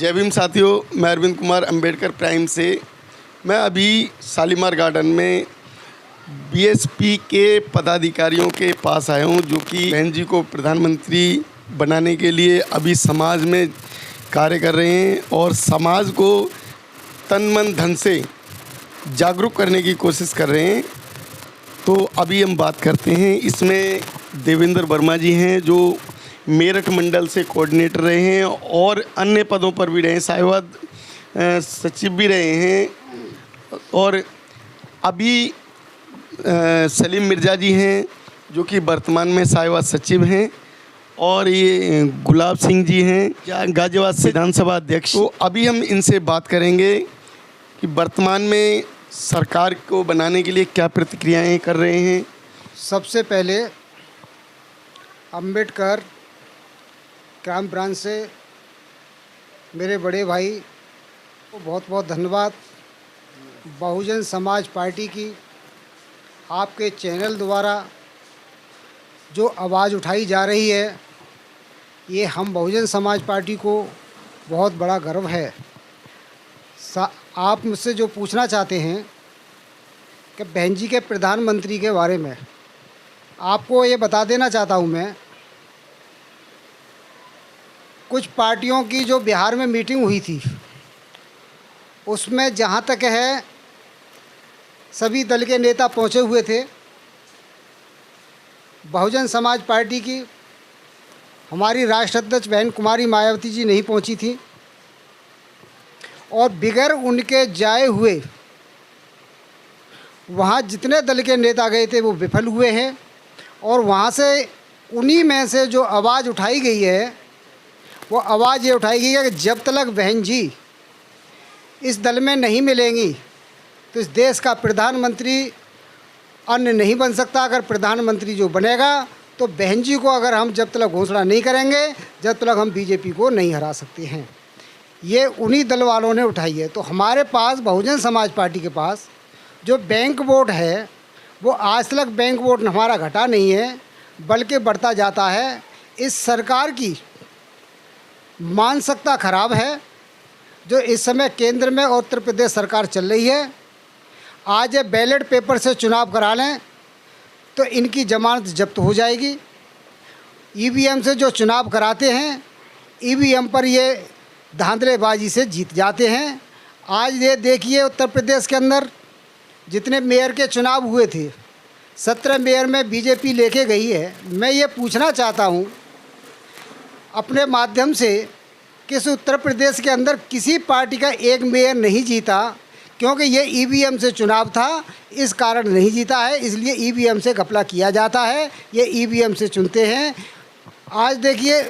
जय भीम साथियों, मैं अरविंद कुमार अंबेडकर प्राइम से। मैं अभी शालीमार गार्डन में बीएसपी के पदाधिकारियों के पास आया हूं, जो कि बहन जी को प्रधानमंत्री बनाने के लिए अभी समाज में कार्य कर रहे हैं और समाज को तन मन धन से जागरूक करने की कोशिश कर रहे हैं। तो अभी हम बात करते हैं, इसमें देवेंद्र वर्मा जी हैं जो मेरठ मंडल से कोऑर्डिनेटर रहे हैं और अन्य पदों पर भी रहे हैं, साहिवाद सचिव भी रहे हैं। और अभी सलीम मिर्ज़ा जी हैं जो कि वर्तमान में साहिवाद सचिव हैं, और ये गुलाब सिंह जी हैं गाजियाबाद से विधानसभा अध्यक्ष। तो अभी हम इनसे बात करेंगे कि वर्तमान में सरकार को बनाने के लिए क्या प्रतिक्रियाएं कर रहे हैं। सबसे पहले अंबेडकर क्राइम ब्रांच से मेरे बड़े भाई को बहुत बहुत धन्यवाद। बहुजन समाज पार्टी की आपके चैनल द्वारा जो आवाज़ उठाई जा रही है, ये हम बहुजन समाज पार्टी को बहुत बड़ा गर्व है। आप मुझसे जो पूछना चाहते हैं कि बहन जी के प्रधानमंत्री के बारे में, आपको ये बता देना चाहता हूँ मैं, कुछ पार्टियों की जो बिहार में मीटिंग हुई थी, उसमें जहाँ तक है सभी दल के नेता पहुँचे हुए थे। बहुजन समाज पार्टी की हमारी राष्ट्रीय अध्यक्ष बहन कुमारी मायावती जी नहीं पहुँची थी, और बगैर उनके जाए हुए वहाँ जितने दल के नेता गए थे वो विफल हुए हैं। और वहाँ से उन्हीं में से जो आवाज़ उठाई गई है, वो आवाज़ ये उठाई गई है कि जब तक बहन जी इस दल में नहीं मिलेंगी तो इस देश का प्रधानमंत्री अन्य नहीं बन सकता। अगर प्रधानमंत्री जो बनेगा तो बहन जी को अगर हम जब तक घोषणा नहीं करेंगे, जब तक हम बीजेपी को नहीं हरा सकते हैं। ये उन्हीं दल वालों ने उठाई है। तो हमारे पास बहुजन समाज पार्टी के पास जो बैंक वोट है, वो आज तक बैंक वोट हमारा घटा नहीं है, बल्कि बढ़ता जाता है। इस सरकार की मानसिकता खराब है जो इस समय केंद्र में और उत्तर प्रदेश सरकार चल रही है। आज ये बैलेट पेपर से चुनाव करा लें तो इनकी जमानत जब्त हो जाएगी। ईवीएम से जो चुनाव कराते हैं, ईवीएम पर ये धांधलेबाजी से जीत जाते हैं। आज ये देखिए, उत्तर प्रदेश के अंदर जितने मेयर के चुनाव हुए थे, 17 मेयर में बीजेपी लेके गई है। मैं ये पूछना चाहता हूँ अपने माध्यम से कि इस उत्तर प्रदेश के अंदर किसी पार्टी का एक मेयर नहीं जीता, क्योंकि ये ईवीएम से चुनाव था, इस कारण नहीं जीता है। इसलिए ईवीएम से घपला किया जाता है, ये ईवीएम से चुनते हैं। आज देखिए,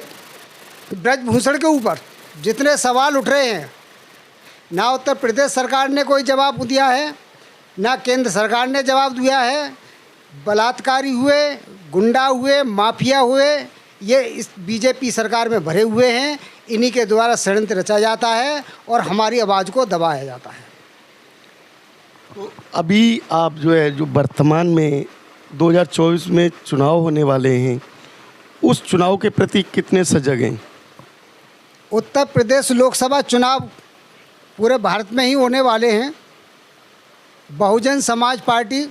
ब्रजभूषण के ऊपर जितने सवाल उठ रहे हैं, ना उत्तर प्रदेश सरकार ने कोई जवाब दिया है, ना केंद्र सरकार ने जवाब दिया है। बलात्कारी हुए, गुंडा हुए, माफिया हुए, ये इस बीजेपी सरकार में भरे हुए हैं। इन्हीं के द्वारा षड्यंत्र रचा जाता है और हमारी आवाज़ को दबाया जाता है। तो अभी आप जो वर्तमान में 2024 में चुनाव होने वाले हैं, उस चुनाव के प्रति कितने सजग हैं? उत्तर प्रदेश लोकसभा चुनाव पूरे भारत में ही होने वाले हैं। बहुजन समाज पार्टी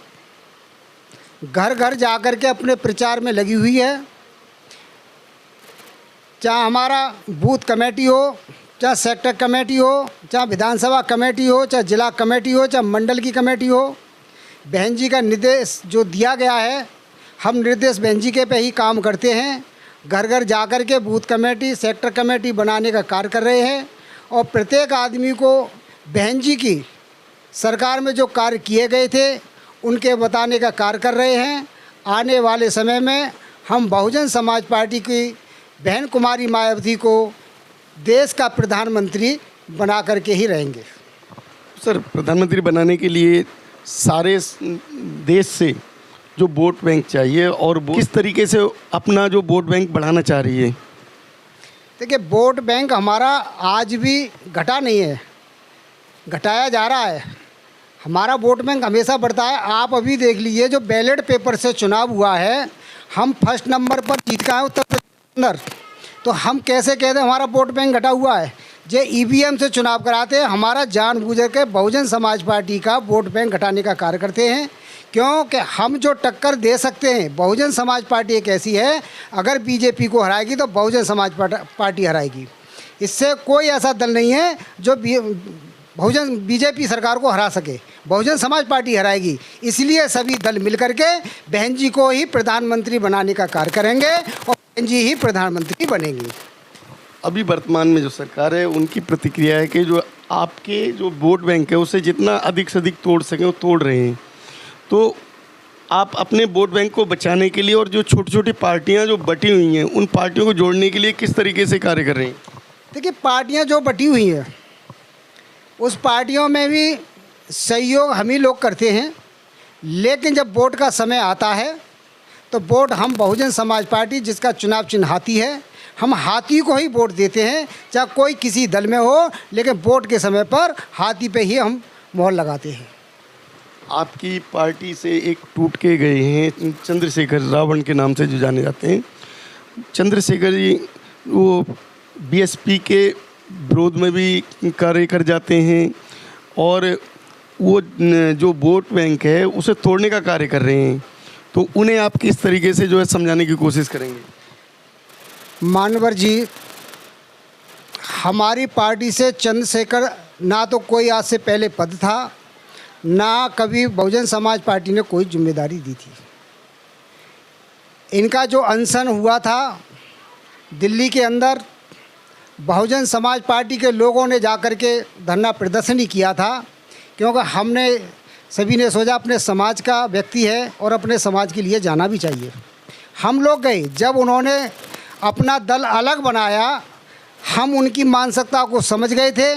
घर घर जाकर के अपने प्रचार में लगी हुई है। चाहे हमारा बूथ कमेटी हो, चाहे सेक्टर कमेटी हो, चाहे विधानसभा कमेटी हो, चाहे जिला कमेटी हो, चाहे मंडल की कमेटी हो, बहन जी का निर्देश जो दिया गया है, हम निर्देश बहन जी के पे ही काम करते हैं। घर घर जाकर के बूथ कमेटी, सेक्टर कमेटी बनाने का कार्य कर रहे हैं, और प्रत्येक आदमी को बहन जी की सरकार में जो कार्य किए गए थे उनके बताने का कार्य कर रहे हैं। आने वाले समय में हम बहुजन समाज पार्टी की बहन कुमारी मायावती को देश का प्रधानमंत्री बना करके ही रहेंगे। सर, प्रधानमंत्री बनाने के लिए सारे देश से जो वोट बैंक चाहिए, और वो किस तरीके से अपना जो वोट बैंक बढ़ाना चाह रही है? देखिए, वोट बैंक हमारा आज भी घटा नहीं है, घटाया जा रहा है। हमारा वोट बैंक हमेशा बढ़ता है। आप अभी देख लीजिए, जो बैलेट पेपर से चुनाव हुआ है, हम फर्स्ट नंबर पर जीत का है उत्तर प्रदेश के अंदर। तो हम कैसे कहते हैं हमारा वोट बैंक घटा हुआ है? जो ईवीएम से चुनाव कराते हैं, हमारा जानबूझ के बहुजन समाज पार्टी का वोट बैंक घटाने का कार्य करते हैं। क्योंकि हम जो टक्कर दे सकते हैं, बहुजन समाज पार्टी एक ऐसी है, अगर बीजेपी को हराएगी तो बहुजन समाज पार्टी हराएगी। इससे कोई ऐसा दल नहीं है जो बहुजन बीजेपी सरकार को हरा सके, बहुजन समाज पार्टी हराएगी। इसलिए सभी दल मिलकर के बहन जी को ही प्रधानमंत्री बनाने का कार्य करेंगे और बहन जी ही प्रधानमंत्री बनेंगी। अभी वर्तमान में जो सरकार है उनकी प्रतिक्रिया है कि जो आपके जो वोट बैंक है उसे जितना अधिक से अधिक तोड़ सकें वो तोड़ रहे हैं। तो आप अपने वोट बैंक को बचाने के लिए और जो छोटी छोटी पार्टियां जो बटी हुई हैं उन पार्टियों को जोड़ने के लिए किस तरीके से कार्य कर रहे हैं? देखिए, पार्टियां जो बटी हुई हैं उस पार्टियों में भी सहयोग हम ही लोग करते हैं, लेकिन जब वोट का समय आता है तो वोट हम बहुजन समाज पार्टी, जिसका चुनाव चिन्ह हाथी है, हम हाथी को ही वोट देते हैं, चाहे कोई किसी दल में हो, लेकिन वोट के समय पर हाथी पे ही हम मोहर लगाते हैं। आपकी पार्टी से एक टूट के गए हैं चंद्रशेखर रावण के नाम से जो जाने जाते हैं। चंद्रशेखर जी वो बीएसपी के विरोध में भी कार्य कर जाते हैं और वो जो वोट बैंक है उसे तोड़ने का कार्य कर रहे हैं। तो उन्हें आप किस तरीके से जो है समझाने की कोशिश करेंगे? मानवर जी, हमारी पार्टी से चंद्रशेखर ना तो कोई आज से पहले पद था, ना कभी बहुजन समाज पार्टी ने कोई जिम्मेदारी दी थी। इनका जो अनशन हुआ था दिल्ली के अंदर, बहुजन समाज पार्टी के लोगों ने जाकर के धरना प्रदर्शनी किया था, क्योंकि हमने सभी ने सोचा अपने समाज का व्यक्ति है और अपने समाज के लिए जाना भी चाहिए। हम लोग गए, जब उन्होंने अपना दल अलग बनाया, हम उनकी मानसिकता को समझ गए थे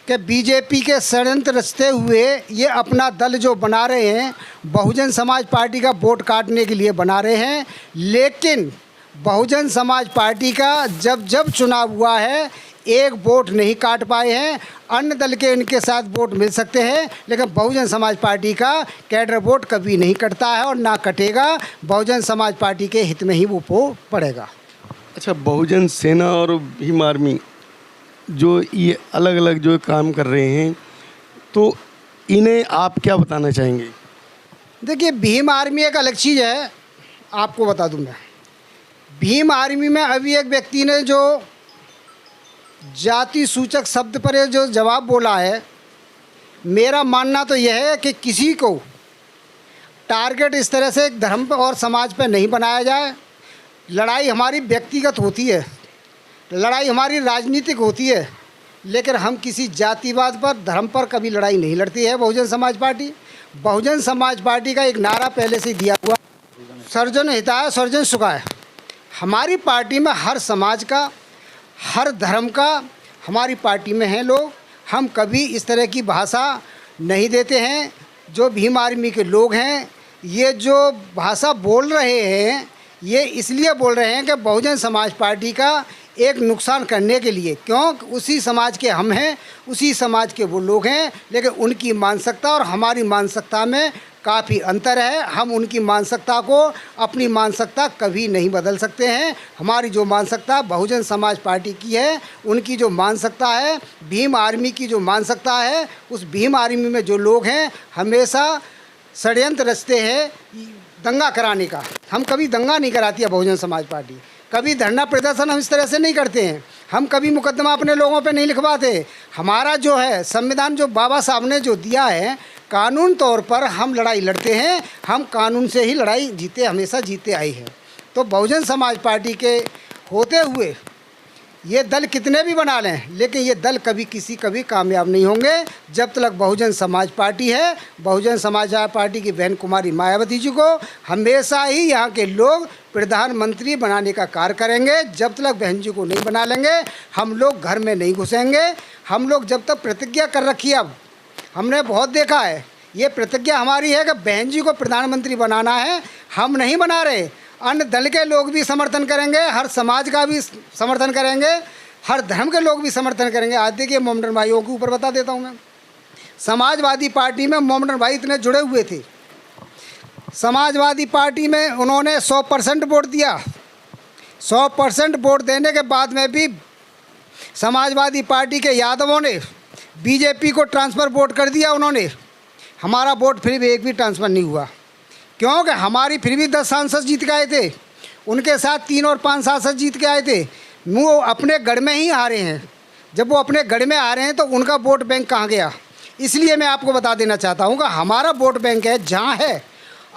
कि बीजेपी के षड्यंत्र रचते हुए ये अपना दल जो बना रहे हैं, बहुजन समाज पार्टी का वोट काटने के लिए बना रहे हैं। लेकिन बहुजन समाज पार्टी का जब जब चुनाव हुआ है एक वोट नहीं काट पाए हैं। अन्य दल के इनके साथ वोट मिल सकते हैं, लेकिन बहुजन समाज पार्टी का कैडर वोट कभी नहीं कटता है और ना कटेगा। बहुजन समाज पार्टी के हित में ही वो पड़ेगा। अच्छा, बहुजन सेना और भीम आर्मी जो ये अलग अलग जो काम कर रहे हैं, तो इन्हें आप क्या बताना चाहेंगे? देखिए, भीम आर्मी एक अलग चीज़ है, आपको बता दूं मैं। भीम आर्मी में अभी एक व्यक्ति ने जो जाति सूचक शब्द पर जो जवाब बोला है, मेरा मानना तो यह है कि किसी को टारगेट इस तरह से एक धर्म पर और समाज पर नहीं बनाया जाए। लड़ाई हमारी व्यक्तिगत होती है, लड़ाई हमारी राजनीतिक होती है, लेकिन हम किसी जातिवाद पर, धर्म पर कभी लड़ाई नहीं लड़ती है बहुजन समाज पार्टी। बहुजन समाज पार्टी का एक नारा पहले से दिया हुआ, सर्वजन हिताय सर्वजन सुखाय। हमारी पार्टी में हर समाज का, हर धर्म का हमारी पार्टी में हैं लोग। हम कभी इस तरह की भाषा नहीं देते हैं। जो भीम आर्मी के लोग हैं, ये जो भाषा बोल रहे हैं, ये इसलिए बोल रहे हैं कि बहुजन समाज पार्टी का एक नुकसान करने के लिए, क्योंकि उसी समाज के हम हैं, उसी समाज के वो लोग हैं, लेकिन उनकी मानसिकता और हमारी मानसिकता में काफ़ी अंतर है। हम उनकी मानसिकता को, अपनी मानसिकता कभी नहीं बदल सकते हैं। हमारी जो मानसिकता बहुजन समाज पार्टी की है, उनकी जो मानसिकता है, भीम आर्मी की जो मानसिकता है, उस भीम आर्मी में जो लोग हैं हमेशा षड्यंत्र रचते हैं दंगा कराने का। हम कभी दंगा नहीं कराती है बहुजन समाज पार्टी। कभी धरना प्रदर्शन हम इस तरह से नहीं करते हैं। हम कभी मुकदमा अपने लोगों पे नहीं लिखवाते। हमारा जो है संविधान, जो बाबा साहब ने जो दिया है, कानून तौर पर हम लड़ाई लड़ते हैं। हम कानून से ही लड़ाई जीते, हमेशा जीते आए हैं। तो बहुजन समाज पार्टी के होते हुए ये दल कितने भी बना लें, लेकिन ये दल कभी कामयाब नहीं होंगे जब तक बहुजन समाज पार्टी है। बहुजन समाज पार्टी की बहन कुमारी मायावती जी को हमेशा ही यहाँ के लोग प्रधानमंत्री बनाने का कार्य करेंगे। जब तक बहन जी को नहीं बना लेंगे, हम लोग घर में नहीं घुसेंगे। हम लोग जब तक प्रतिज्ञा कर रखी है, अब हमने बहुत देखा है, ये प्रतिज्ञा हमारी है कि बहन जी को प्रधानमंत्री बनाना है। हम नहीं बना रहे, अन्य दल के लोग भी समर्थन करेंगे, हर समाज का भी समर्थन करेंगे, हर धर्म के लोग भी समर्थन करेंगे। आज देखिए, मोमडन भाइयों के ऊपर बता देता हूँ मैं। समाजवादी पार्टी में मोमडन भाई इतने जुड़े हुए थे, समाजवादी पार्टी में उन्होंने 100% वोट दिया। 100% वोट देने के बाद में भी समाजवादी पार्टी के यादवों ने बीजेपी को ट्रांसफ़र वोट कर दिया उन्होंने, हमारा वोट फिर भी एक भी ट्रांसफ़र नहीं हुआ, क्योंकि हमारी फिर भी 10 सांसद जीत के आए थे, उनके साथ 3 और 5 सांसद जीत के आए थे। वो अपने गढ़ में ही हारे हैं। जब वो अपने गढ़ में आ रहे हैं तो उनका वोट बैंक कहाँ गया? इसलिए मैं आपको बता देना चाहता हूँ कि हमारा वोट बैंक है, जहाँ है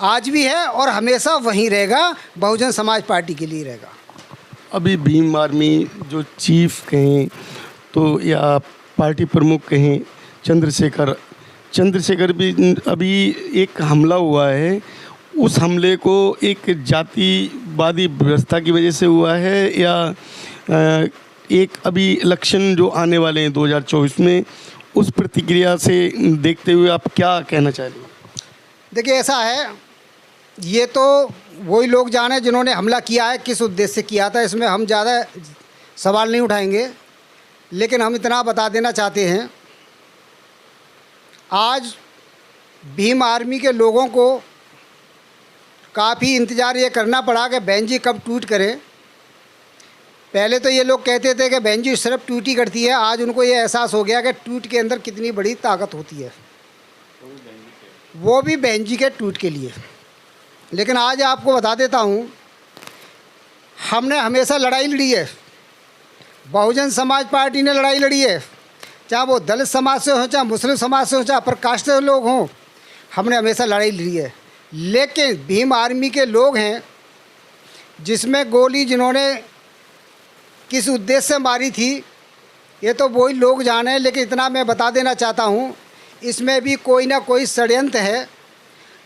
आज भी है और हमेशा वहीं रहेगा, बहुजन समाज पार्टी के लिए रहेगा। अभी भीम आर्मी जो चीफ कहें तो या पार्टी प्रमुख कहें चंद्रशेखर भी अभी एक हमला हुआ है, उस हमले को एक जातिवादी व्यवस्था की वजह से हुआ है या एक अभी इलेक्शन जो आने वाले हैं 2024 में, उस प्रतिक्रिया से देखते हुए आप क्या कहना चाह रहे हैं? देखिए ऐसा है, ये तो वही लोग जाने जिन्होंने हमला किया है, किस उद्देश्य से किया था, इसमें हम ज़्यादा सवाल नहीं उठाएंगे। लेकिन हम इतना बता देना चाहते हैं, आज भीम आर्मी के लोगों को काफ़ी इंतज़ार ये करना पड़ा कि बहन जी कब ट्वीट करें। पहले तो ये लोग कहते थे कि बहन जी सिर्फ ट्वीट ही करती है, आज उनको ये एहसास हो गया कि ट्वीट के अंदर कितनी बड़ी ताकत होती है, वो भी बहन जी के ट्वीट के लिए। लेकिन आज आपको बता देता हूँ, हमने हमेशा लड़ाई लड़ी है, बहुजन समाज पार्टी ने लड़ाई लड़ी है, चाहे वो दलित समाज से हो, चाहे मुस्लिम समाज से हो, चाहे प्रकाशित लोग हों, हमने हमेशा लड़ाई लड़ी है। लेकिन भीम आर्मी के लोग हैं जिसमें गोली जिन्होंने किस उद्देश्य से मारी थी ये तो वही लोग जाने। लेकिन इतना मैं बता देना चाहता हूँ, इसमें भी कोई ना कोई षड्यंत्र है।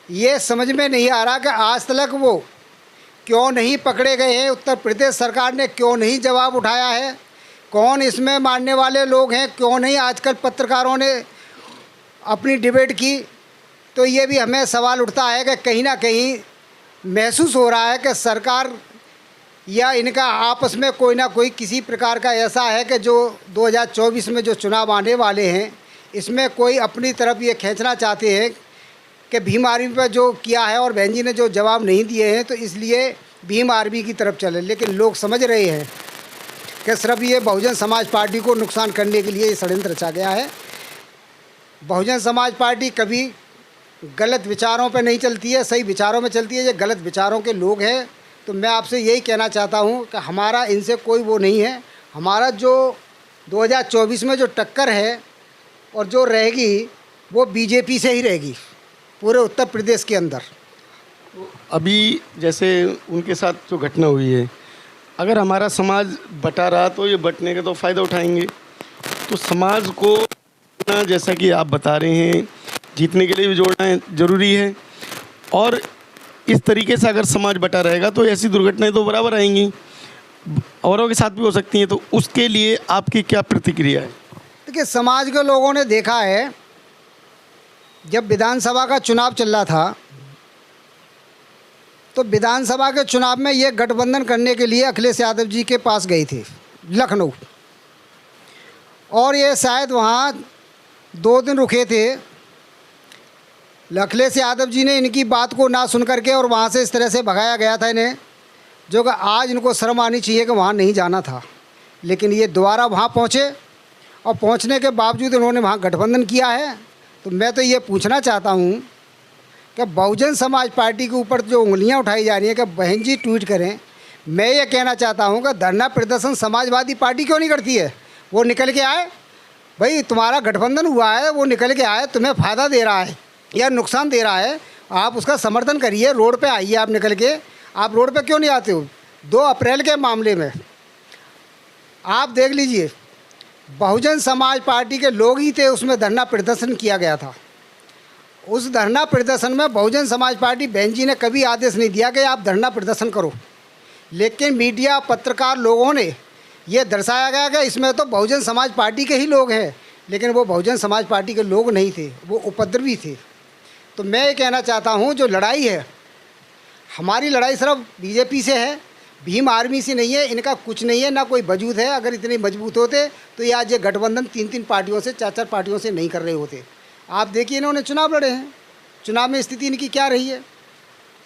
ये समझ में नहीं आ रहा कि आज तक वो क्यों नहीं पकड़े गए हैं, उत्तर प्रदेश सरकार ने क्यों नहीं जवाब उठाया है, कौन इसमें मारने वाले लोग हैं, क्यों नहीं आजकल पत्रकारों ने अपनी डिबेट की। तो ये भी हमें सवाल उठता है कि कहीं ना कहीं महसूस हो रहा है कि सरकार या इनका आपस में कोई ना कोई किसी प्रकार का ऐसा है कि जो 2024 में जो चुनाव आने वाले हैं इसमें कोई अपनी तरफ ये खींचना चाहते हैं कि भीम आर्मी पर जो किया है और बहन जी ने जो जवाब नहीं दिए हैं, तो इसलिए भीम आर्मी की तरफ चले। लेकिन लोग समझ रहे हैं कि सिर्फ ये बहुजन समाज पार्टी को नुकसान करने के लिए ये षड्यंत्र रचा गया है। बहुजन समाज पार्टी कभी गलत विचारों पर नहीं चलती है, सही विचारों में चलती है। ये गलत विचारों के लोग हैं, तो मैं आपसे यही कहना चाहता हूँ कि हमारा इनसे कोई वो नहीं है। हमारा जो 2024 में जो टक्कर है और जो रहेगी वो बीजेपी से ही रहेगी पूरे उत्तर प्रदेश के अंदर। अभी जैसे उनके साथ जो घटना हुई है, अगर हमारा समाज बटा रहा तो ये बटने का तो फ़ायदा उठाएंगे। तो समाज को जैसा कि आप बता रहे हैं जीतने के लिए भी जोड़ना ज़रूरी है, और इस तरीके से अगर समाज बटा रहेगा तो ऐसी दुर्घटनाएं तो बराबर आएंगी, औरों के साथ भी हो सकती हैं। तो उसके लिए आपकी क्या प्रतिक्रिया है? देखिए, समाज के लोगों ने देखा है, जब विधानसभा का चुनाव चल रहा था तो विधानसभा के चुनाव में ये गठबंधन करने के लिए अखिलेश यादव जी के पास गए थे लखनऊ, और ये शायद वहाँ 2 दिन रुके थे। अखिलेश यादव जी ने इनकी बात को ना सुन करके और वहाँ से इस तरह से भगाया गया था इन्हें, जो कि आज इनको शर्म आनी चाहिए कि वहाँ नहीं जाना था। लेकिन ये दोबारा वहाँ पहुँचे और पहुँचने के बावजूद इन्होंने वहाँ गठबंधन किया है। तो मैं तो ये पूछना चाहता हूँ कि बहुजन समाज पार्टी के ऊपर जो उंगलियाँ उठाई जा रही हैं कि बहन जी ट्वीट करें, मैं ये कहना चाहता हूँ कि धरना प्रदर्शन समाजवादी पार्टी क्यों नहीं करती है? वो निकल के आए, भाई तुम्हारा गठबंधन हुआ है, वो निकल के आए, तुम्हें फ़ायदा दे रहा है या नुकसान दे रहा है, आप उसका समर्थन करिए, रोड पे आइए। आप निकल के, आप रोड पे क्यों नहीं आते हो? 2 अप्रैल के मामले में आप देख लीजिए, बहुजन समाज पार्टी के लोग ही थे, उसमें धरना प्रदर्शन किया गया था। उस धरना प्रदर्शन में बहुजन समाज पार्टी बहन जी ने कभी आदेश नहीं दिया कि आप धरना प्रदर्शन करो, लेकिन मीडिया पत्रकार लोगों ने ये दर्शाया गया कि इसमें तो बहुजन समाज पार्टी के ही लोग हैं, लेकिन वो बहुजन समाज पार्टी के लोग नहीं थे, वो उपद्रवी थे। तो मैं ये कहना चाहता हूँ, जो लड़ाई है, हमारी लड़ाई सिर्फ बीजेपी से है, भीम आर्मी से नहीं है। इनका कुछ नहीं है, ना कोई वजूद है। अगर इतने मजबूत होते तो ये आज ये गठबंधन 3-3 पार्टियों से, 4-4 पार्टियों से नहीं कर रहे होते। आप देखिए, इन्होंने चुनाव लड़े हैं, चुनाव में स्थिति इनकी क्या रही है।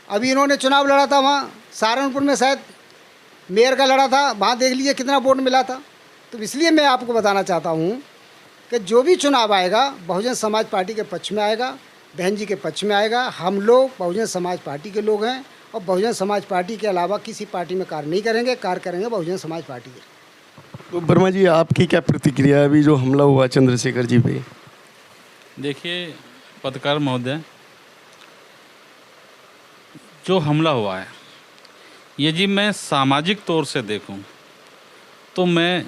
अभी इन्होंने चुनाव लड़ा था वहाँ सहारनपुर में, शायद मेयर का लड़ा था, वहाँ देख लीजिए कितना वोट मिला था। तो इसलिए मैं आपको बताना चाहता हूँ कि जो भी चुनाव आएगा बहुजन समाज पार्टी के पक्ष में आएगा, बहन जी के पक्ष में आएगा। हम लोग बहुजन समाज पार्टी के लोग हैं और बहुजन समाज पार्टी के अलावा किसी पार्टी में कार्य नहीं करेंगे, कार्य करेंगे बहुजन समाज पार्टी के। तो वर्मा जी, आपकी क्या प्रतिक्रिया है अभी जो हमला हुआ चंद्रशेखर जी पे? देखिए पत्रकार महोदय, जो हमला हुआ है यदि मैं सामाजिक तौर से देखूं तो मैं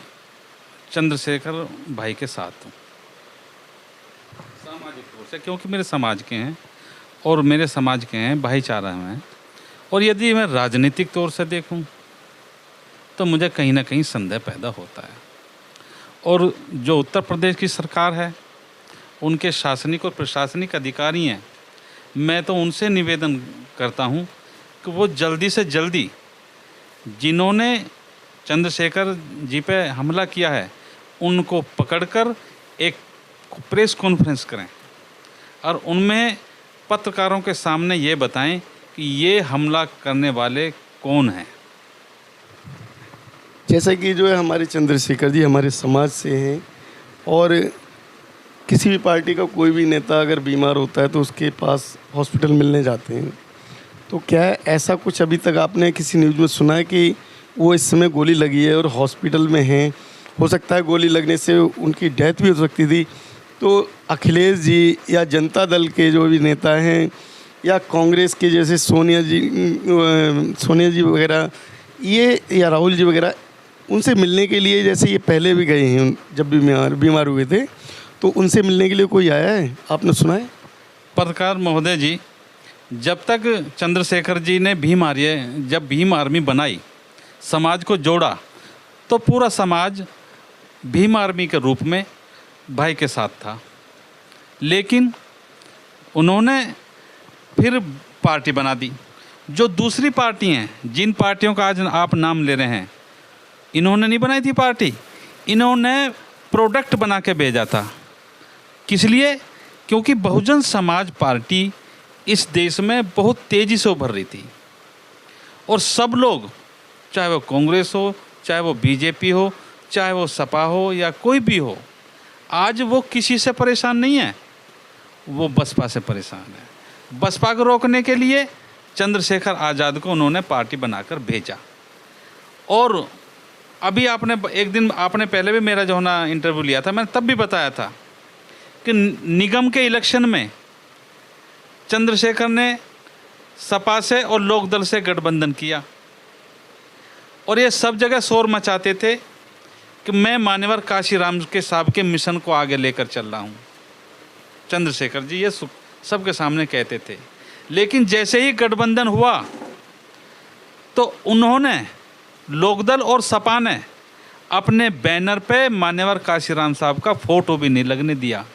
चंद्रशेखर भाई के साथ हूं सामाजिक तौर से, क्योंकि मेरे समाज के हैं और मेरे समाज के हैं, भाईचारा हैं। और यदि मैं राजनीतिक तौर से देखूं तो मुझे कहीं ना कहीं संदेह पैदा होता है। और जो उत्तर प्रदेश की सरकार है, उनके शासनिक और प्रशासनिक अधिकारी हैं, मैं तो उनसे निवेदन करता हूं कि वो जल्दी से जल्दी जिन्होंने चंद्रशेखर जी पे हमला किया है उनको पकड़कर एक प्रेस कॉन्फ्रेंस करें और उनमें पत्रकारों के सामने ये बताएं कि ये हमला करने वाले कौन हैं। जैसा कि जो है हमारे चंद्रशेखर जी हमारे समाज से हैं और किसी भी पार्टी का कोई भी नेता अगर बीमार होता है तो उसके पास हॉस्पिटल मिलने जाते हैं। तो क्या ऐसा कुछ अभी तक आपने किसी न्यूज़ में सुना है कि वो इस समय गोली लगी है और हॉस्पिटल में हैं? हो सकता है गोली लगने से उनकी डेथ भी हो सकती थी। तो अखिलेश जी या जनता दल के जो भी नेता हैं या कांग्रेस के जैसे सोनिया जी वगैरह ये या राहुल जी वगैरह, उनसे मिलने के लिए, जैसे ये पहले भी गए हैं जब भी बीमार हुए थे, तो उनसे मिलने के लिए कोई आया है? आपने सुना है? पत्रकार महोदय जी, जब तक चंद्रशेखर जी ने जब भीम आर्मी बनाई, समाज को जोड़ा, तो पूरा समाज भीम आर्मी के रूप में भाई के साथ था। लेकिन उन्होंने फिर पार्टी बना दी। जो दूसरी पार्टी हैं, जिन पार्टियों का आज आप नाम ले रहे हैं, इन्होंने नहीं बनाई थी पार्टी, इन्होंने प्रोडक्ट बना के भेजा था। किस लिए? क्योंकि बहुजन समाज पार्टी इस देश में बहुत तेज़ी से उभर रही थी और सब लोग, चाहे वो कांग्रेस हो, चाहे वो बीजेपी हो, चाहे वो सपा हो या कोई भी हो, आज वो किसी से परेशान नहीं है, वो बसपा से परेशान है। बसपा को रोकने के लिए चंद्रशेखर आज़ाद को उन्होंने पार्टी बनाकर भेजा। और अभी एक दिन आपने पहले भी मेरा जो है ना इंटरव्यू लिया था, मैंने तब भी बताया था कि निगम के इलेक्शन में चंद्रशेखर ने सपा से और लोकदल से गठबंधन किया और ये सब जगह शोर मचाते थे कि मैं मान्यवर काशीराम के साहब के मिशन को आगे लेकर चल रहा हूँ। चंद्रशेखर जी ये सबके सामने कहते थे। लेकिन जैसे ही गठबंधन हुआ तो उन्होंने, लोकदल और सपा ने, अपने बैनर पे मान्यवर काशीराम साहब का फोटो भी नहीं लगने दिया।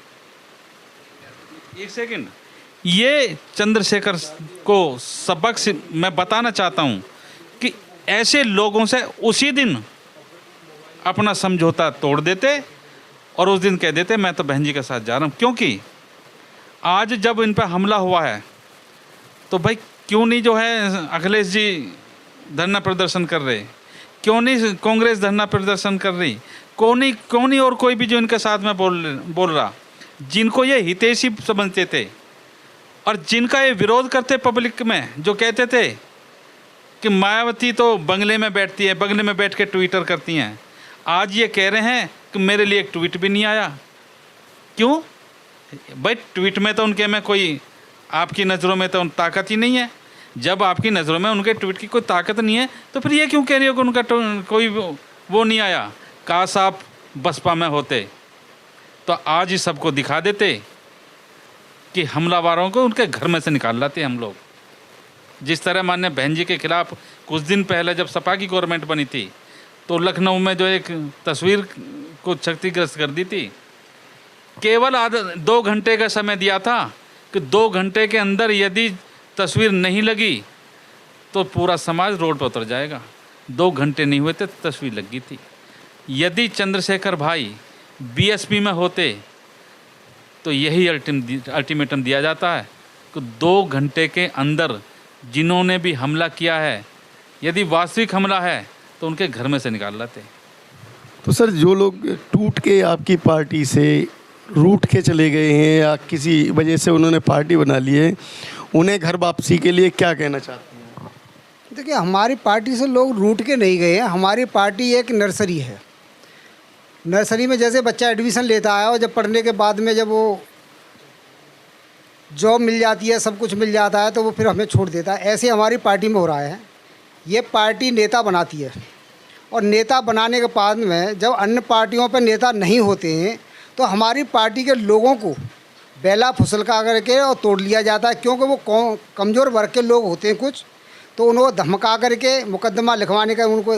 एक सेकंड, ये चंद्रशेखर को सबक से मैं बताना चाहता हूँ कि ऐसे लोगों से उसी दिन अपना समझौता तोड़ देते और उस दिन कह देते मैं तो बहन जी के साथ जा रहा हूँ। क्योंकि आज जब इन पर हमला हुआ है तो भाई क्यों नहीं जो है अखिलेश जी धरना प्रदर्शन कर रहे, क्यों नहीं कांग्रेस धरना प्रदर्शन कर रही, क्यों नहीं और कोई भी जो इनके साथ में बोल रहा, जिनको ये हितैषी समझते थे और जिनका ये विरोध करते पब्लिक में, जो कहते थे कि मायावती तो बंगले में बैठती है, बंगले में बैठ के ट्विटर करती हैं, आज ये कह रहे हैं कि मेरे लिए एक ट्वीट भी नहीं आया। क्यों भाई? ट्वीट में तो उनके में कोई, आपकी नज़रों में तो ताकत ही नहीं है। जब आपकी नज़रों में उनके ट्वीट की कोई ताकत नहीं है तो फिर ये क्यों कह रही हो कि उनका कोई वो नहीं आया? काश आप बसपा में होते तो आज ही सबको दिखा देते कि हमलावरों को उनके घर में से निकाल लाते हम लोग। जिस तरह माननीय बहन जी के खिलाफ कुछ दिन पहले जब सपा की गवर्नमेंट बनी थी तो लखनऊ में जो एक तस्वीर को क्षतिग्रस्त कर दी थी, केवल 2 घंटे का समय दिया था कि 2 घंटे के अंदर यदि तस्वीर नहीं लगी तो पूरा समाज रोड पर उतर जाएगा। 2 घंटे नहीं हुए थे, तस्वीर लग गई थी। यदि चंद्रशेखर भाई बीएसपी में होते तो यही अल्टीमेटम दिया जाता है कि 2 घंटे के अंदर जिन्होंने भी हमला किया है, यदि वास्तविक हमला है तो उनके घर में से निकाल लाते। तो सर जो लोग टूट के आपकी पार्टी से रूठ के चले गए हैं या किसी वजह से उन्होंने पार्टी बना ली है, उन्हें घर वापसी के लिए क्या कहना चाहते हैं? देखिए, हमारी पार्टी से लोग रूठ के नहीं गए हैं। हमारी पार्टी एक नर्सरी है। नर्सरी में जैसे बच्चा एडमिशन लेता है और जब पढ़ने के बाद में जब वो जॉब मिल जाती है, सब कुछ मिल जाता है, तो वो फिर हमें छोड़ देता है। ऐसे हमारी पार्टी में हो रहा है। ये पार्टी नेता बनाती है और नेता बनाने के बाद में जब अन्य पार्टियों पर नेता नहीं होते हैं तो हमारी पार्टी के लोगों को बेला फुसलका करके और तोड़ लिया जाता है, क्योंकि वो कमज़ोर वर्ग के लोग होते हैं कुछ, तो उनको धमका करके मुकदमा लिखवाने का उनको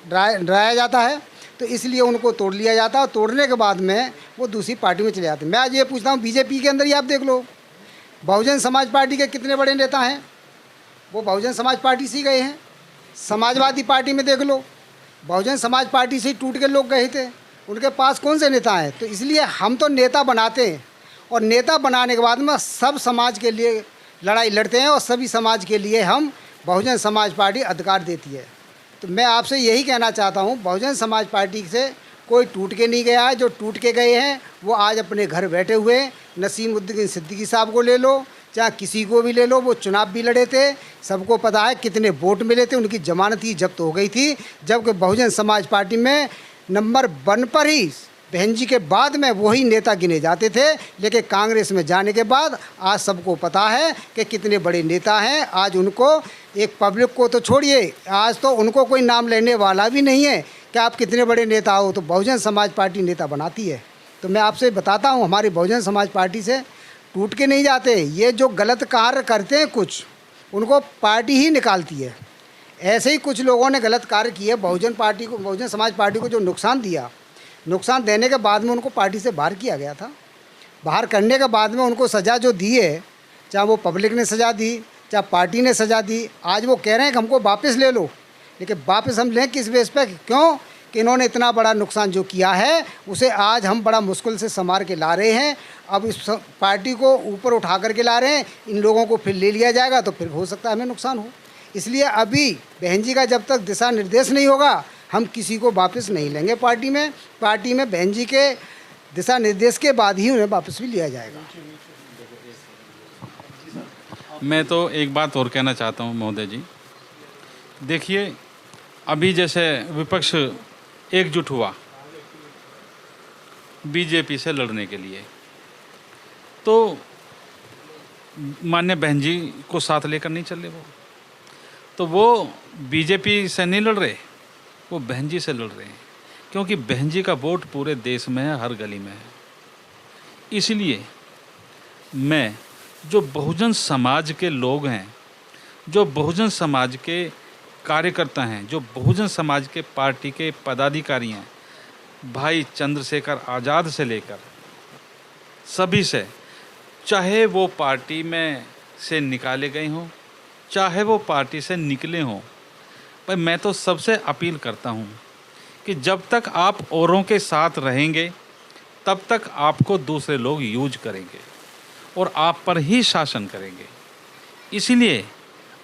डराया जाता है, तो इसलिए उनको तोड़ लिया जाता है। और तोड़ने के बाद में वो दूसरी पार्टी में चले जाते हैं। मैं आज ये पूछता हूँ, बीजेपी के अंदर ही आप देख लो, बहुजन समाज पार्टी के कितने बड़े नेता हैं, वो बहुजन समाज पार्टी से ही गए हैं। समाजवादी पार्टी में देख लो, बहुजन समाज पार्टी से ही टूट के लोग गए थे, उनके पास कौन से नेता हैं? तो इसलिए हम तो नेता बनाते हैं और नेता बनाने के बाद में सब समाज के लिए लड़ाई लड़ते हैं और सभी समाज के लिए हम बहुजन समाज पार्टी अधिकार देती है। तो मैं आपसे यही कहना चाहता हूँ, बहुजन समाज पार्टी से कोई टूट के नहीं गया है। जो टूट के गए हैं वो आज अपने घर बैठे हुए हैं। नसीमुद्दीन सिद्दीकी साहब को ले लो, चाहे किसी को भी ले लो, वो चुनाव भी लड़े थे, सबको पता है कितने वोट मिले थे, उनकी जमानत ही जब्त हो गई थी। जबकि बहुजन समाज पार्टी में नंबर 1 पर ही बहन जी के बाद में वही नेता गिने जाते थे, लेकिन कांग्रेस में जाने के बाद आज सबको पता है कि कितने बड़े नेता हैं। आज उनको एक पब्लिक को तो छोड़िए, आज तो उनको कोई नाम लेने वाला भी नहीं है कि आप कितने बड़े नेता हो। तो बहुजन समाज पार्टी नेता बनाती है। तो मैं आपसे बताता हूँ, हमारी बहुजन समाज पार्टी से टूट के नहीं जाते। ये जो गलत कार्य करते हैं कुछ, उनको पार्टी ही निकालती है। ऐसे ही कुछ लोगों ने गलत कार्य किए, बहुजन समाज पार्टी को जो नुकसान दिया, नुकसान देने के बाद में उनको पार्टी से बाहर किया गया था। बाहर करने के बाद में उनको सज़ा जो दी है, चाहे वो पब्लिक ने सज़ा दी, चाहे पार्टी ने सज़ा दी, आज वो कह रहे हैं कि हमको वापस ले लो। लेकिन वापस हम लें किस बेस पे? क्यों कि इन्होंने इतना बड़ा नुकसान जो किया है उसे आज हम बड़ा मुश्किल से संभाल के ला रहे हैं। अब इस पार्टी को ऊपर उठा करके ला रहे हैं, इन लोगों को फिर ले लिया जाएगा तो फिर हो सकता है हमें नुकसान हो। इसलिए अभी बहन जी का जब तक दिशा निर्देश नहीं होगा, हम किसी को वापस नहीं लेंगे पार्टी में। पार्टी में बहन जी के दिशा निर्देश के बाद ही उन्हें वापस भी लिया जाएगा। मैं तो एक बात और कहना चाहता हूँ महोदय जी, देखिए अभी जैसे विपक्ष एकजुट हुआ बीजेपी से लड़ने के लिए, तो माननीय बहन जी को साथ लेकर नहीं चले तो वो बीजेपी से नहीं लड़ रहे, वो बहन जी से लड़ रहे हैं, क्योंकि बहन जी का वोट पूरे देश में है, हर गली में है। इसलिए मैं जो बहुजन समाज के लोग हैं, जो बहुजन समाज के कार्यकर्ता हैं, जो बहुजन समाज के पार्टी के पदाधिकारी हैं, भाई चंद्रशेखर आज़ाद से लेकर सभी से, चाहे वो पार्टी में से निकाले गए हों, चाहे वो पार्टी से निकले हों, पर मैं तो सबसे अपील करता हूं कि जब तक आप औरों के साथ रहेंगे तब तक आपको दूसरे लोग यूज करेंगे और आप पर ही शासन करेंगे। इसलिए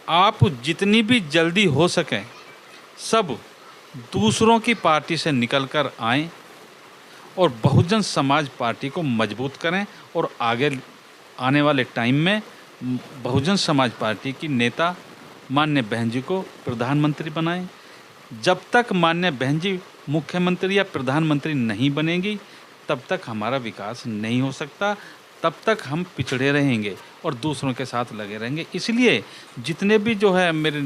आप जितनी भी जल्दी हो सकें सब दूसरों की पार्टी से निकलकर आएं और बहुजन समाज पार्टी को मजबूत करें और आगे आने वाले टाइम में बहुजन समाज पार्टी की नेता माननीय बहन जी को प्रधानमंत्री बनाएं। जब तक माननीय बहन जी मुख्यमंत्री या प्रधानमंत्री नहीं बनेंगी तब तक हमारा विकास नहीं हो सकता, तब तक हम पिछड़े रहेंगे और दूसरों के साथ लगे रहेंगे। इसलिए जितने भी जो है मेरे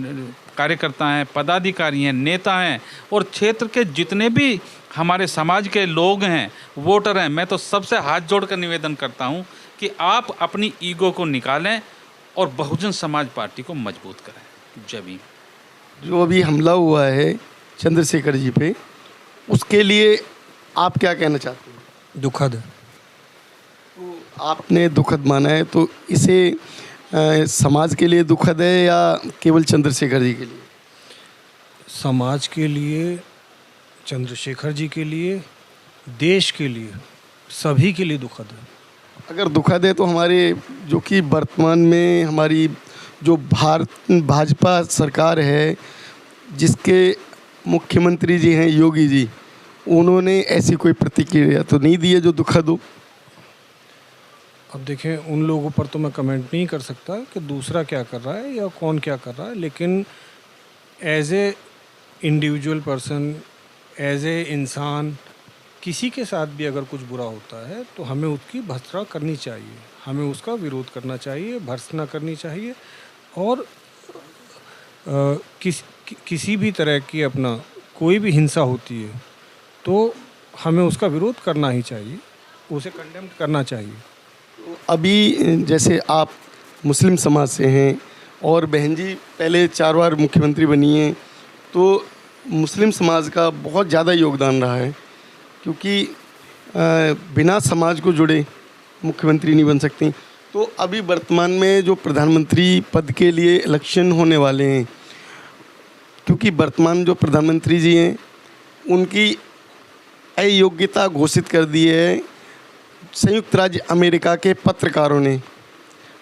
कार्यकर्ता हैं, पदाधिकारी हैं, नेता हैं और क्षेत्र के जितने भी हमारे समाज के लोग हैं, वोटर हैं, मैं तो सबसे हाथ जोड़कर निवेदन करता हूं कि आप अपनी ईगो को निकालें और बहुजन समाज पार्टी को मजबूत करें। जय भीम। जो अभी हमला हुआ है चंद्रशेखर जी पे, उसके लिए आप क्या कहना चाहते हैं? दुखद। तो आपने दुखद माना है, तो इसे समाज के लिए दुखद है या केवल चंद्रशेखर जी के लिए? समाज के लिए, चंद्रशेखर जी के लिए, देश के लिए, सभी के लिए दुखद है। अगर दुखद है तो हमारे जो कि वर्तमान में हमारी जो भाजपा सरकार है, जिसके मुख्यमंत्री जी हैं योगी जी, उन्होंने ऐसी कोई प्रतिक्रिया तो नहीं दी है जो दुखद हो। अब देखें, उन लोगों पर तो मैं कमेंट नहीं कर सकता कि दूसरा क्या कर रहा है या कौन क्या कर रहा है, लेकिन as a individual person, as a इंसान, किसी के साथ भी अगर कुछ बुरा होता है तो हमें उसकी भर्त्सना करनी चाहिए, हमें उसका विरोध करना चाहिए, भर्त्सना करनी चाहिए। और किसी भी तरह की अपना कोई भी हिंसा होती है तो हमें उसका विरोध करना ही चाहिए, उसे कंडेम करना चाहिए। अभी जैसे आप मुस्लिम समाज से हैं और बहन जी पहले 4 बार मुख्यमंत्री बनी हैं, तो मुस्लिम समाज का बहुत ज़्यादा योगदान रहा है, क्योंकि बिना समाज को जुड़े मुख्यमंत्री नहीं बन सकती। तो अभी वर्तमान में जो प्रधानमंत्री पद के लिए इलेक्शन होने वाले हैं, क्योंकि वर्तमान जो प्रधानमंत्री जी हैं उनकी अयोग्यता घोषित कर दी है संयुक्त राज्य अमेरिका के पत्रकारों ने,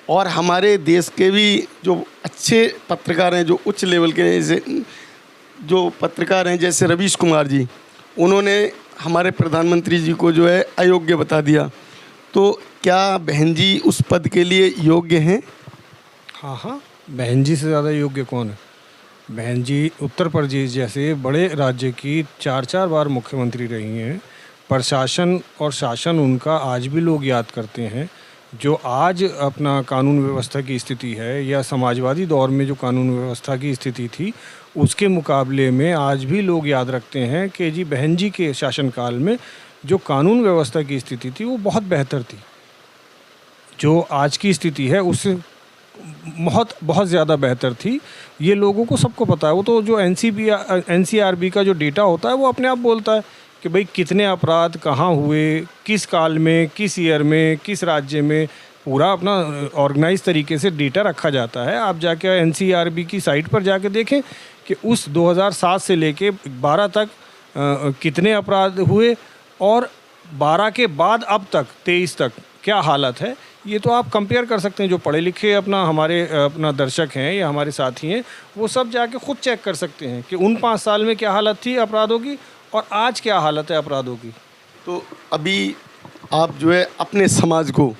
और हमारे देश के भी जो अच्छे पत्रकार हैं, जो उच्च लेवल के जो पत्रकार हैं, जैसे रवीश कुमार जी, उन्होंने हमारे प्रधानमंत्री जी को जो है अयोग्य बता दिया। तो क्या बहन जी उस पद के लिए योग्य हैं? हाँ, बहन जी से ज़्यादा योग्य कौन है। बहन जी उत्तर प्रदेश जैसे बड़े राज्य की 4 बार मुख्यमंत्री रही हैं। प्रशासन और शासन उनका आज भी लोग याद करते हैं। जो आज अपना कानून व्यवस्था की स्थिति है या समाजवादी दौर में जो कानून व्यवस्था की स्थिति थी, उसके मुकाबले में आज भी लोग याद रखते हैं कि जी बहन जी के शासनकाल में जो कानून व्यवस्था की स्थिति थी वो बहुत बेहतर थी। जो आज की स्थिति है उससे बहुत ज़्यादा बेहतर थी। ये लोगों को सबको पता है। वो तो जो NCRB का जो डेटा होता है वो अपने आप बोलता है कि भाई कितने अपराध कहाँ हुए, किस काल में, किस ईयर में, किस राज्य में, पूरा अपना ऑर्गेनाइज तरीके से डेटा रखा जाता है। आप जाके NCRB की साइट पर जाके देखें कि उस 2007 से लेके 12 तक कितने अपराध हुए और 12 के बाद अब तक 23 तक क्या हालत है। ये तो आप कंपेयर कर सकते हैं। जो पढ़े लिखे अपना दर्शक हैं या हमारे साथी हैं, वो सब जाके खुद चेक कर सकते हैं कि उन 5 साल में क्या हालत थी अपराधों की और आज क्या हालत है अपराधों की। तो अभी आप जो है अपने समाज को,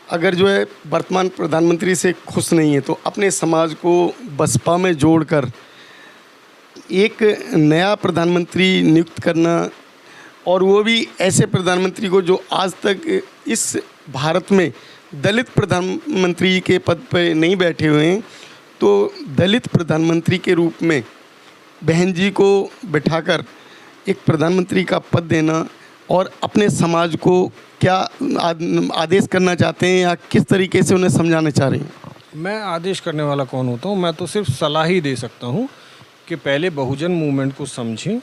अगर जो है वर्तमान प्रधानमंत्री से खुश नहीं है, तो अपने समाज को बसपा में जोड़कर एक नया प्रधानमंत्री नियुक्त करना, और वो भी ऐसे प्रधानमंत्री को जो आज तक इस भारत में दलित प्रधानमंत्री के पद पर नहीं बैठे हुए हैं, तो दलित प्रधानमंत्री के रूप में बहन जी को बिठाकर एक प्रधानमंत्री का पद देना, और अपने समाज को क्या आदेश करना चाहते हैं या किस तरीके से उन्हें समझाना चाह रहे हैं? मैं आदेश करने वाला कौन होता हूँ? मैं तो सिर्फ सलाह ही दे सकता हूँ कि पहले बहुजन मूवमेंट को समझें।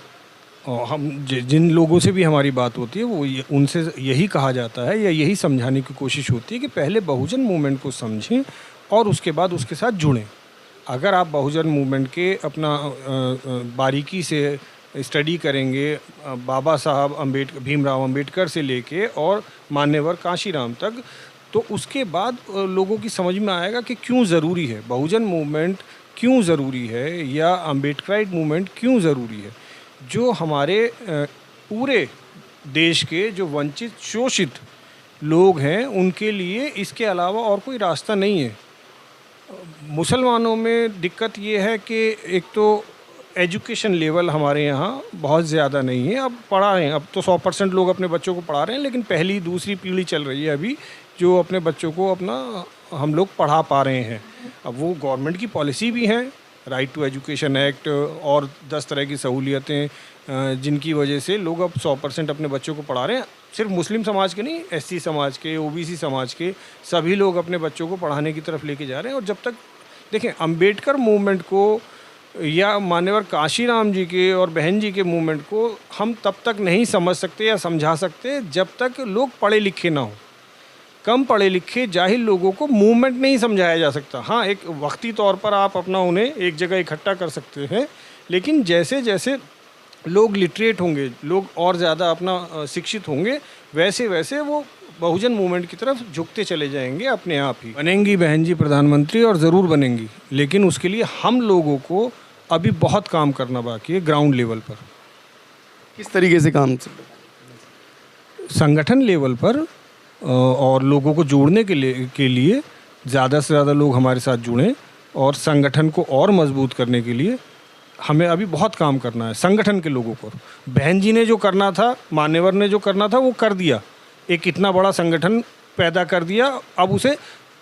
और हम जिन लोगों से भी हमारी बात होती है वो उनसे यही कहा जाता है या यही समझाने की कोशिश होती है कि पहले बहुजन मूवमेंट को समझें और उसके बाद उसके साथ जुड़ें। अगर आप बहुजन मूवमेंट के अपना बारीकी से स्टडी करेंगे, बाबा साहब भीमराव अंबेडकर से लेके और मान्यवर कांशीराम तक, तो उसके बाद लोगों की समझ में आएगा कि क्यों ज़रूरी है बहुजन मूवमेंट, क्यों ज़रूरी है या अम्बेडकराइट मूवमेंट क्यों ज़रूरी है। जो हमारे पूरे देश के जो वंचित शोषित लोग हैं उनके लिए इसके अलावा और कोई रास्ता नहीं है। मुसलमानों में दिक्कत ये है कि एक तो एजुकेशन लेवल हमारे यहाँ बहुत ज़्यादा नहीं है। अब पढ़ा रहे हैं, अब तो 100% लोग अपने बच्चों को पढ़ा रहे हैं, लेकिन पहली दूसरी पीढ़ी चल रही है अभी जो अपने बच्चों को अपना हम लोग पढ़ा पा रहे हैं। अब वो गवर्नमेंट की पॉलिसी भी है, राइट टू एजुकेशन एक्ट और 10 तरह की सहूलियतें, जिनकी वजह से लोग अब 100% अपने बच्चों को पढ़ा रहे हैं। सिर्फ मुस्लिम समाज के नहीं, SC समाज के, OBC समाज के सभी लोग अपने बच्चों को पढ़ाने की तरफ लेके जा रहे हैं। और जब तक देखें अम्बेडकर मूवमेंट को या मान्यवर कांशीराम जी के और बहन जी के मूवमेंट को हम तब तक नहीं समझ सकते या समझा सकते जब तक लोग पढ़े लिखे ना हो। कम पढ़े लिखे जाहिल लोगों को मूवमेंट नहीं समझाया जा सकता। हाँ, एक वक्ती तौर पर आप अपना उन्हें एक जगह इकट्ठा कर सकते हैं, लेकिन जैसे जैसे लोग लिटरेट होंगे, लोग और ज़्यादा अपना शिक्षित होंगे, वैसे वैसे वो बहुजन मूवमेंट की तरफ झुकते चले जाएंगे अपने आप ही। बनेंगी बहन जी प्रधानमंत्री और ज़रूर बनेंगी, लेकिन उसके लिए हम लोगों को अभी बहुत काम करना बाकी है ग्राउंड लेवल पर। किस तरीके से काम चल रहा है? संगठन लेवल पर और लोगों को जोड़ने के लिए ज़्यादा से ज़्यादा लोग हमारे साथ जुड़ें और संगठन को और मजबूत करने के लिए हमें अभी बहुत काम करना है संगठन के लोगों को। बहन जी ने जो करना था, मान्यवर ने जो करना था वो कर दिया, एक इतना बड़ा संगठन पैदा कर दिया। अब उसे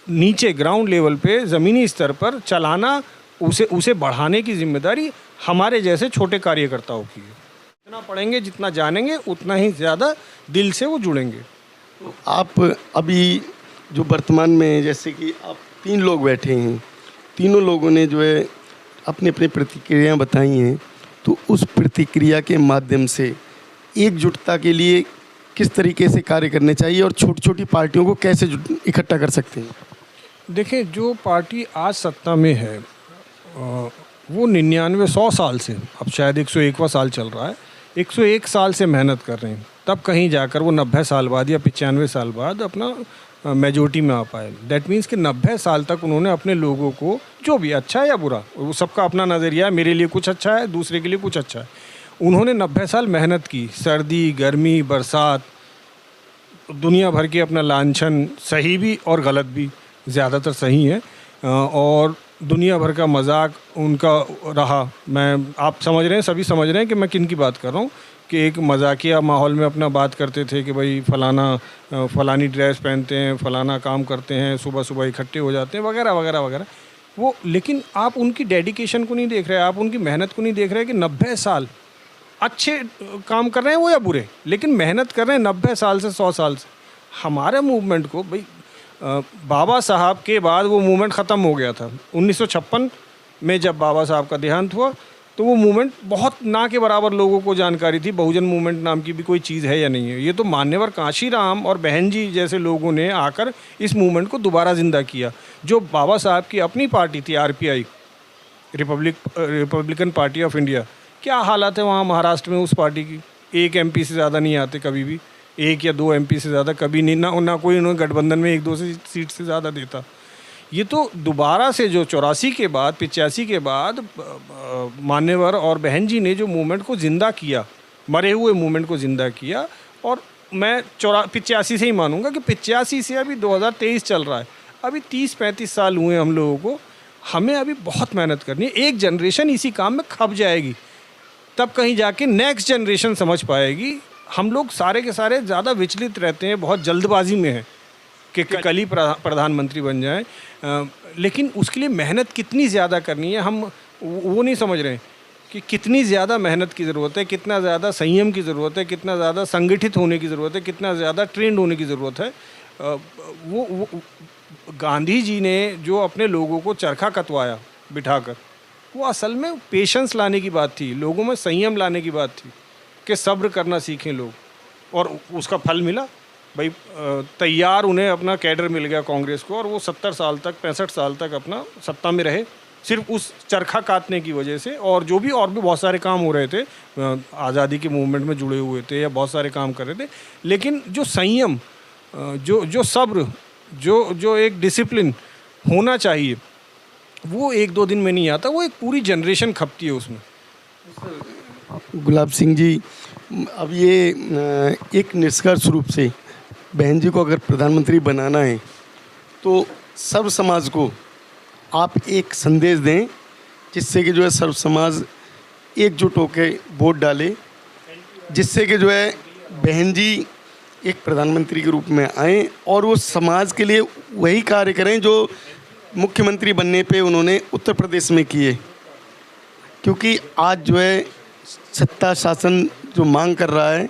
नीचे ग्राउंड लेवल पे ज़मीनी स्तर पर चलाना, उसे बढ़ाने की जिम्मेदारी हमारे जैसे छोटे कार्यकर्ताओं की है। जितना पढ़ेंगे, जितना जानेंगे, उतना ही ज़्यादा दिल से वो जुड़ेंगे। आप अभी जो वर्तमान में, जैसे कि आप 3 लोग बैठे हैं, तीनों लोगों ने जो है अपनी अपनी प्रतिक्रियाएं बताई हैं, तो उस प्रतिक्रिया के माध्यम से एकजुटता के लिए किस तरीके से कार्य करने चाहिए और छोटी छोटी पार्टियों को कैसे इकट्ठा कर सकते हैं? देखें, जो पार्टी आज सत्ता में है वो 99-100 साल से, अब शायद 101वां साल चल रहा है, 101 साल से मेहनत कर रहे हैं, तब कहीं जाकर वो 90 साल बाद या 95 साल बाद अपना मेजोरिटी में आ पाए। दैट मीन्स कि 90 साल तक उन्होंने अपने लोगों को, जो भी अच्छा है या बुरा, वो सबका अपना नज़रिया है, मेरे लिए कुछ अच्छा है, दूसरे के लिए कुछ अच्छा है, उन्होंने 90 साल मेहनत की, सर्दी, गर्मी, बरसात, दुनिया भर के अपना लांछन, सही भी और गलत भी, ज़्यादातर सही है, और दुनिया भर का मजाक उनका रहा। आप समझ रहे हैं, सभी समझ रहे हैं कि मैं किन की बात कर रहा हूँ, कि एक मजाकिया माहौल में अपना बात करते थे कि भाई फलानी ड्रेस पहनते हैं, फलाना काम करते हैं, सुबह सुबह इकट्ठे हो जाते हैं, वगैरह वगैरह वगैरह। वो, लेकिन आप उनकी डेडिकेशन को नहीं देख रहे, आप उनकी मेहनत को नहीं देख रहे कि 90 साल अच्छे काम कर रहे हैं वो या बुरे, लेकिन मेहनत कर रहे हैं 90 साल से 100 साल से। हमारे मूवमेंट को भाई बाबा साहब के बाद वो मूवमेंट ख़त्म हो गया था। 1956 में जब बाबा साहब का देहांत हुआ तो वो मूवमेंट बहुत ना के बराबर लोगों को जानकारी थी, बहुजन मूवमेंट नाम की भी कोई चीज़ है या नहीं है। ये तो मान्यवर कांशीराम और बहन जी जैसे लोगों ने आकर इस मूवमेंट को दोबारा ज़िंदा किया। जो बाबा साहब की अपनी पार्टी थी, RPI, Republican party of India, क्या हालत है वहाँ महाराष्ट्र में उस पार्टी की? 1 MP से ज़्यादा नहीं आते कभी भी, 1 या 2 MP से ज़्यादा कभी नहीं, ना कोई उन्होंने गठबंधन में 1-2 सीट से ज़्यादा देता। ये तो दोबारा से जो 84 के बाद, 85 के बाद मान्यवर और बहन जी ने जो मूवमेंट को ज़िंदा किया, मरे हुए मूवमेंट को ज़िंदा किया, और मैं 85 से ही मानूंगा कि 85 से अभी 2023 चल रहा है, अभी 30-35 साल हुए हम लोगों को। हमें अभी बहुत मेहनत करनी है, एक जनरेशन इसी काम में खप जाएगी, तब कहीं जाके नेक्स्ट जनरेशन समझ पाएगी। हम लोग सारे के सारे ज़्यादा विचलित रहते हैं, बहुत जल्दबाजी में है कि कल ही प्रधानमंत्री बन जाएं, लेकिन उसके लिए मेहनत कितनी ज़्यादा करनी है हम वो नहीं समझ रहे हैं कि कितनी ज़्यादा मेहनत की ज़रूरत है, कितना ज़्यादा संयम की ज़रूरत है, कितना ज़्यादा संगठित होने की ज़रूरत है, कितना ज़्यादा ट्रेंड होने की ज़रूरत है। वो गांधी जी ने जो अपने लोगों को चरखा कतवाया बिठाकर, वो असल में पेशेंस लाने की बात थी, लोगों में संयम लाने की बात थी कि सब्र करना सीखें लोग, और उसका फल मिला भाई। तैयार उन्हें अपना कैडर मिल गया कांग्रेस को, और वो 70 साल तक, 65 साल तक अपना सत्ता में रहे, सिर्फ उस चरखा काटने की वजह से। और भी बहुत सारे काम हो रहे थे, आज़ादी के मूवमेंट में जुड़े हुए थे या बहुत सारे काम कर रहे थे, लेकिन जो संयम, जो सब्र, जो एक डिसिप्लिन होना चाहिए, वो 1-2 दिन में नहीं आता, वो एक पूरी जनरेशन खपती है उसमें। गुलाब सिंह जी, अब ये एक निष्कर्ष रूप से बहन जी को अगर प्रधानमंत्री बनाना है तो सर्व समाज को आप एक संदेश दें, जिससे कि जो है सर्व समाज एकजुट होकर वोट डाले, जिससे कि जो है बहन जी एक प्रधानमंत्री के रूप में आएँ और वो समाज के लिए वही कार्य करें जो मुख्यमंत्री बनने पे उन्होंने उत्तर प्रदेश में किए। क्योंकि आज जो है सत्ता शासन जो मांग कर रहा है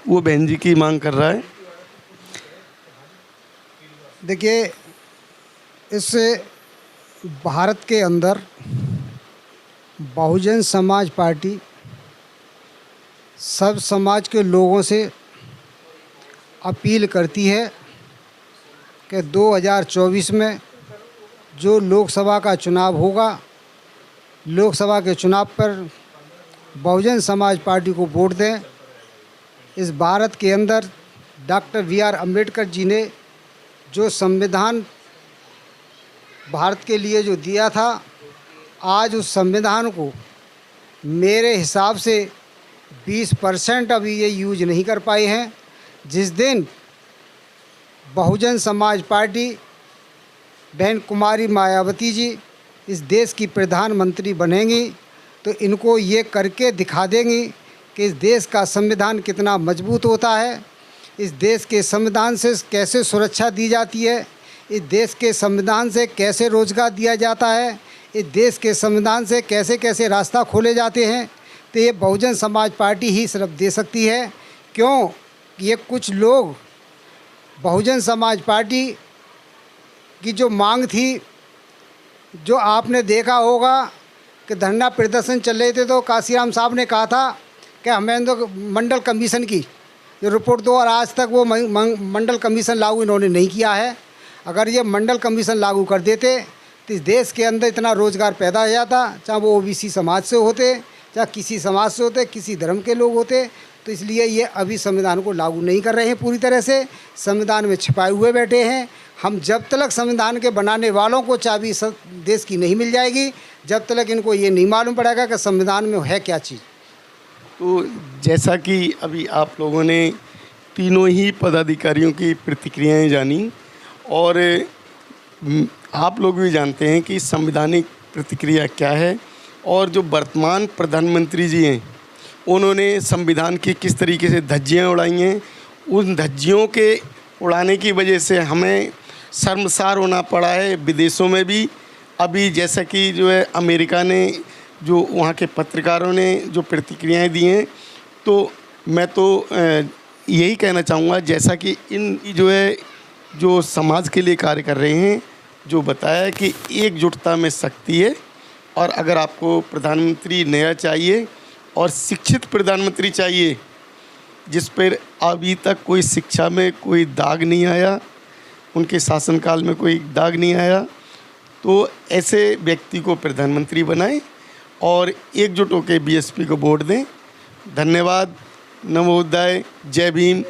वो बहन जी की मांग कर रहा है। देखिए, इससे भारत के अंदर बहुजन समाज पार्टी सब समाज के लोगों से अपील करती है कि 2024 में जो लोकसभा का चुनाव होगा, लोकसभा के चुनाव पर बहुजन समाज पार्टी को वोट दें। इस भारत के अंदर डॉक्टर BR अम्बेडकर जी ने जो संविधान भारत के लिए जो दिया था, आज उस संविधान को मेरे हिसाब से 20% अभी ये यूज नहीं कर पाए हैं। जिस दिन बहुजन समाज पार्टी बहन कुमारी मायावती जी इस देश की प्रधानमंत्री बनेंगी तो इनको ये करके दिखा देंगी कि इस देश का संविधान कितना मजबूत होता है, इस देश के संविधान से कैसे सुरक्षा दी जाती है, इस देश के संविधान से कैसे रोजगार दिया जाता है, इस देश के संविधान से कैसे कैसे रास्ता खोले जाते हैं। तो ये बहुजन समाज पार्टी ही सिर्फ दे सकती है। क्यों? ये कुछ लोग बहुजन समाज पार्टी की जो मांग थी, जो आपने देखा होगा कि धरना प्रदर्शन चल रहे थे तो काशीराम साहब ने कहा था कि हमें तो मंडल कमीशन की जो रिपोर्ट दो, और आज तक वो मंडल कमीशन लागू इन्होंने नहीं किया है। अगर ये मंडल कमीशन लागू कर देते तो इस देश के अंदर इतना रोज़गार पैदा हो जाता, चाहे वो ओबीसी समाज से होते, चाहे किसी समाज से होते, किसी धर्म के लोग होते। तो इसलिए ये अभी संविधान को लागू नहीं कर रहे हैं, पूरी तरह से संविधान में छिपाए हुए बैठे हैं। हम जब तक संविधान के बनाने वालों को चाबी देश की नहीं मिल जाएगी, जब तक इनको ये नहीं मालूम पड़ेगा कि संविधान में है क्या चीज़। तो जैसा कि अभी आप लोगों ने तीनों ही पदाधिकारियों की प्रतिक्रियाएं जानी, और आप लोग भी जानते हैं कि संवैधानिक प्रतिक्रिया क्या है, और जो वर्तमान प्रधानमंत्री जी हैं उन्होंने संविधान की किस तरीके से धज्जियाँ उड़ाई हैं। उन धज्जियों के उड़ाने की वजह से हमें शर्मसार होना पड़ा है विदेशों में भी। अभी जैसा कि जो है अमेरिका ने, जो वहाँ के पत्रकारों ने जो प्रतिक्रियाएं दी हैं, तो मैं तो यही कहना चाहूँगा, जैसा कि इन जो है जो समाज के लिए कार्य कर रहे हैं, जो बताया कि एकजुटता में शक्ति है, और अगर आपको प्रधानमंत्री नया चाहिए और शिक्षित प्रधानमंत्री चाहिए जिस पर अभी तक कोई शिक्षा में कोई दाग नहीं आया, उनके शासनकाल में कोई दाग नहीं आया, तो ऐसे व्यक्ति को प्रधानमंत्री बनाएं और एकजुट होकर बीएसपी को वोट दें। धन्यवाद। नमोदय। जय भीम।